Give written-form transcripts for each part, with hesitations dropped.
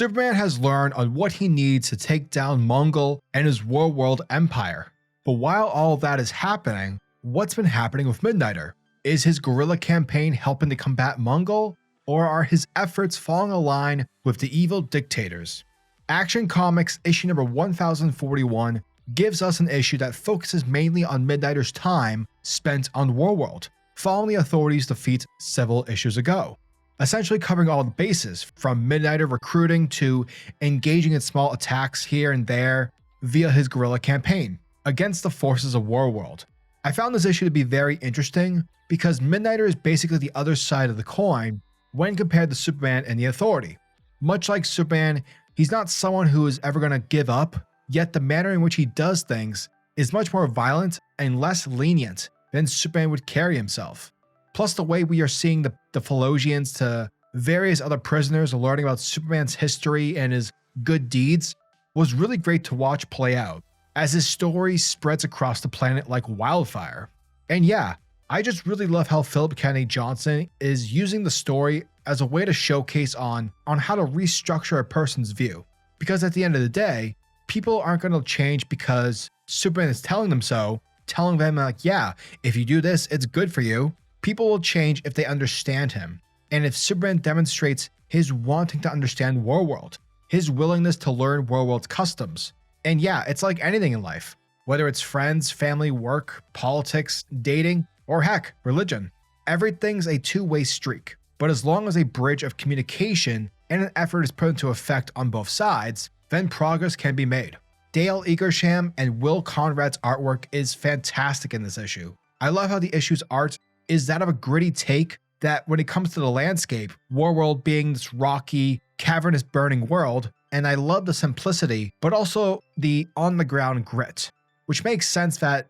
Superman has learned on what he needs to take down Mongul and his Warworld empire. But while all of that is happening, what's been happening with Midnighter? Is his guerrilla campaign helping to combat Mongul, or are his efforts falling in line with the evil dictators? Action Comics issue number 1041 gives us an issue that focuses mainly on Midnighter's time spent on Warworld, following the authorities' defeat several issues ago, essentially covering all the bases, from Midnighter recruiting to engaging in small attacks here and there via his guerrilla campaign against the forces of Warworld. I found this issue to be very interesting because Midnighter is basically the other side of the coin when compared to Superman and the Authority. Much like Superman, he's not someone who is ever going to give up, yet the manner in which he does things is much more violent and less lenient than Superman would carry himself. Plus, the way we are seeing the Philosians to various other prisoners learning about Superman's history and his good deeds was really great to watch play out, as his story spreads across the planet like wildfire. And yeah, I just really love how Philip Kennedy Johnson is using the story as a way to showcase on how to restructure a person's view. Because at the end of the day, people aren't going to change because Superman is telling them so, telling them like, yeah, if you do this, it's good for you. People will change if they understand him. And if Superman demonstrates his wanting to understand Warworld, his willingness to learn Warworld's customs. And yeah, it's like anything in life, whether it's friends, family, work, politics, dating, or heck, religion. Everything's a two-way streak. But as long as a bridge of communication and an effort is put into effect on both sides, then progress can be made. Dale Eagersham and Will Conrad's artwork is fantastic in this issue. I love how the issue's art is that of a gritty take that when it comes to the landscape, Warworld being this rocky, cavernous burning world, and I love the simplicity, but also the on-the-ground grit, which makes sense that,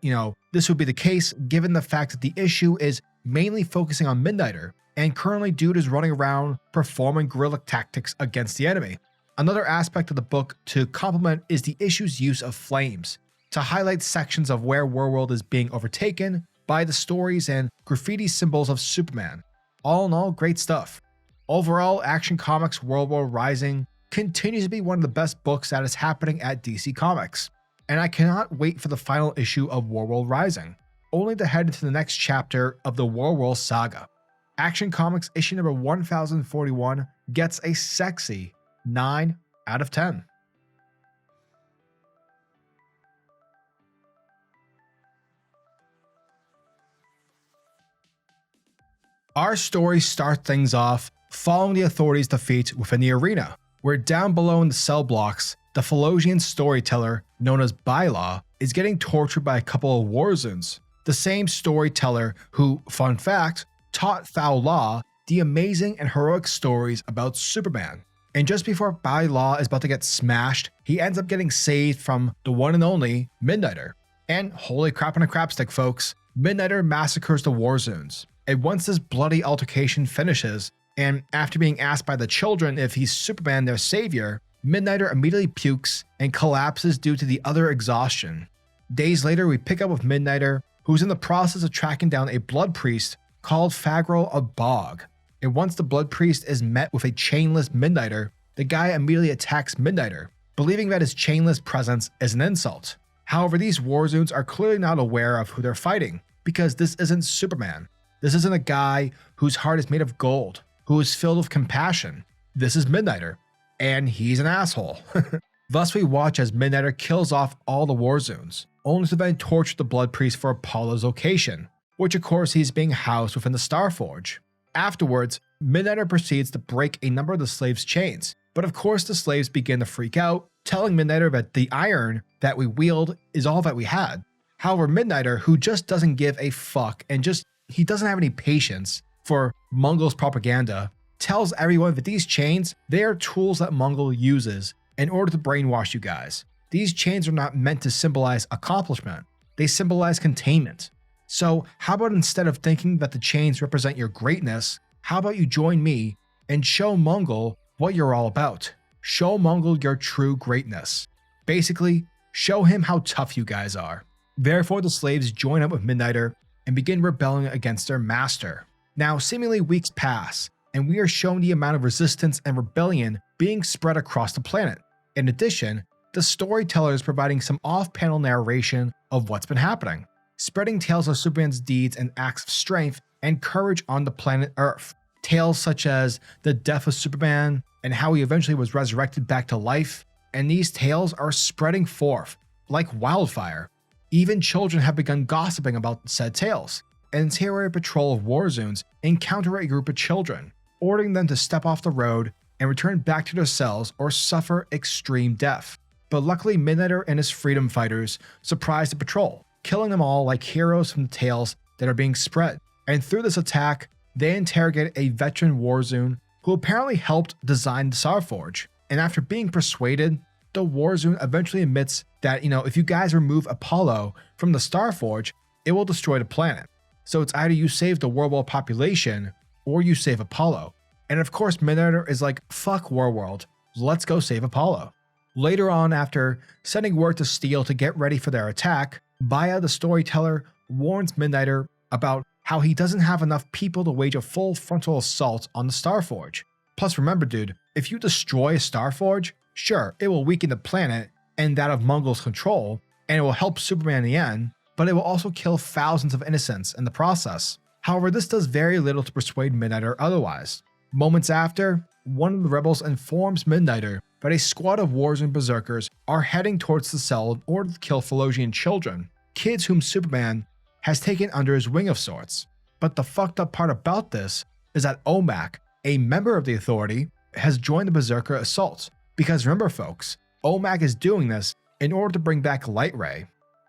this would be the case given the fact that the issue is mainly focusing on Midnighter, and currently dude is running around performing guerrilla tactics against the enemy. Another aspect of the book to complement is the issue's use of flames, to highlight sections of where Warworld is being overtaken by the stories and graffiti symbols of Superman. All in all, great stuff. Overall, Action Comics Warworld Rising continues to be one of the best books that is happening at DC Comics, and I cannot wait for the final issue of Warworld Rising, only to head into the next chapter of the Warworld Saga. Action Comics issue number 1041 gets a sexy 9 out of 10. Our story starts things off following the authorities' defeat within the arena, where down below in the cell blocks, the Philosian storyteller, known as Bylaw, is getting tortured by a couple of Warzoons. The same storyteller who, fun fact, taught Foul Law the amazing and heroic stories about Superman. And just before Bylaw is about to get smashed, he ends up getting saved from the one and only Midnighter. And holy crap on a crapstick, folks, Midnighter massacres the Warzoons. And once this bloody altercation finishes, and after being asked by the children if he's Superman, their savior, Midnighter immediately pukes and collapses due to the utter exhaustion. Days later, we pick up with Midnighter, who's in the process of tracking down a blood priest called Fagrel of Bog. And once the blood priest is met with a chainless Midnighter, the guy immediately attacks Midnighter, believing that his chainless presence is an insult. However, these Warzoons are clearly not aware of who they're fighting, because this isn't Superman. This isn't a guy whose heart is made of gold, who is filled with compassion. This is Midnighter, and he's an asshole. Thus, we watch as Midnighter kills off all the Warzoons, only to then torture the Blood Priest for Apollo's location, which of course he's being housed within the Starforge. Afterwards, Midnighter proceeds to break a number of the slaves' chains, but of course the slaves begin to freak out, telling Midnighter that the iron that we wield is all that we had. However, Midnighter, who just doesn't give a fuck and he doesn't have any patience for Mongul's propaganda, tells everyone that these chains, they are tools that Mongul uses in order to brainwash you guys. These chains are not meant to symbolize accomplishment, they symbolize containment. So how about instead of thinking that the chains represent your greatness, how about you join me and show Mongul what you're all about. Show Mongul your true greatness. Basically, show him how tough you guys are. Therefore, the slaves join up with Midnighter and begin rebelling against their master. Now, seemingly weeks pass, and we are shown the amount of resistance and rebellion being spread across the planet. In addition, the storyteller is providing some off-panel narration of what's been happening, spreading tales of Superman's deeds and acts of strength and courage on the planet Earth. Tales such as the death of Superman and how he eventually was resurrected back to life, and these tales are spreading forth like wildfire. Even children have begun gossiping about said tales. An interior patrol of war zones encounter a group of children, ordering them to step off the road and return back to their cells or suffer extreme death. But luckily, Midnighter and his freedom fighters surprise the patrol, killing them all like heroes from the tales that are being spread. And through this attack, they interrogate a veteran Warzone who apparently helped design the Starforge. And after being persuaded, the Warzone eventually admits that, if you guys remove Apollo from the Starforge, it will destroy the planet. So it's either you save the Warworld population or you save Apollo. And of course, Midnighter is like, fuck Warworld, let's go save Apollo. Later on, after sending word to Steel to get ready for their attack, Baya the storyteller warns Midnighter about how he doesn't have enough people to wage a full frontal assault on the Starforge. Plus remember dude, if you destroy a Starforge, sure, it will weaken the planet and that of Mongul's control, and it will help Superman in the end, but it will also kill thousands of innocents in the process. However, this does very little to persuade Midnighter otherwise. Moments after, one of the rebels informs Midnighter that a squad of Warzone berserkers are heading towards the cell in order to kill Felosian children, kids whom Superman has taken under his wing of sorts. But the fucked up part about this is that OMAC, a member of the Authority, has joined the berserker assault. Because remember folks, OMAC is doing this in order to bring back Light Ray.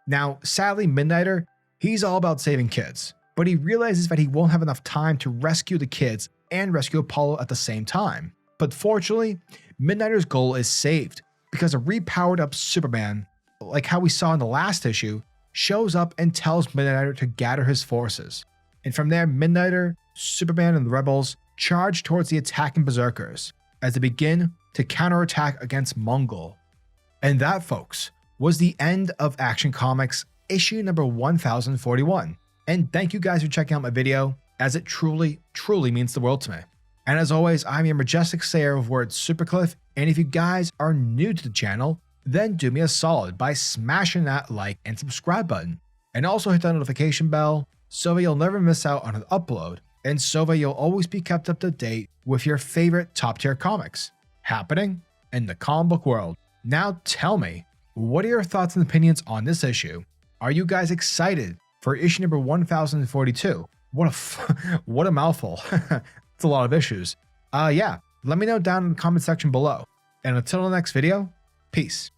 Now, sadly, Midnighter, he's all about saving kids, but he realizes that he won't have enough time to rescue the kids and rescue Apollo at the same time. But fortunately, Midnighter's goal is saved because a repowered up Superman, like how we saw in the last issue, shows up and tells Midnighter to gather his forces. And from there, Midnighter, Superman, and the rebels charge towards the attacking berserkers as they begin to counterattack against Mongul. And that, folks, was the end of Action Comics issue number 1041. And thank you guys for checking out my video, as it truly, truly means the world to me. And as always, I'm your majestic sayer of words, SuperCliff, and if you guys are new to the channel, then do me a solid by smashing that like and subscribe button. And also hit that notification bell so that you'll never miss out on an upload, and so that you'll always be kept up to date with your favorite top tier comics happening in the comic book world. Now tell me, what are your thoughts and opinions on this issue? Are you guys excited for issue number 1042? What a mouthful. It's a lot of issues. Yeah, let me know down in the comment section below. And until the next video, peace.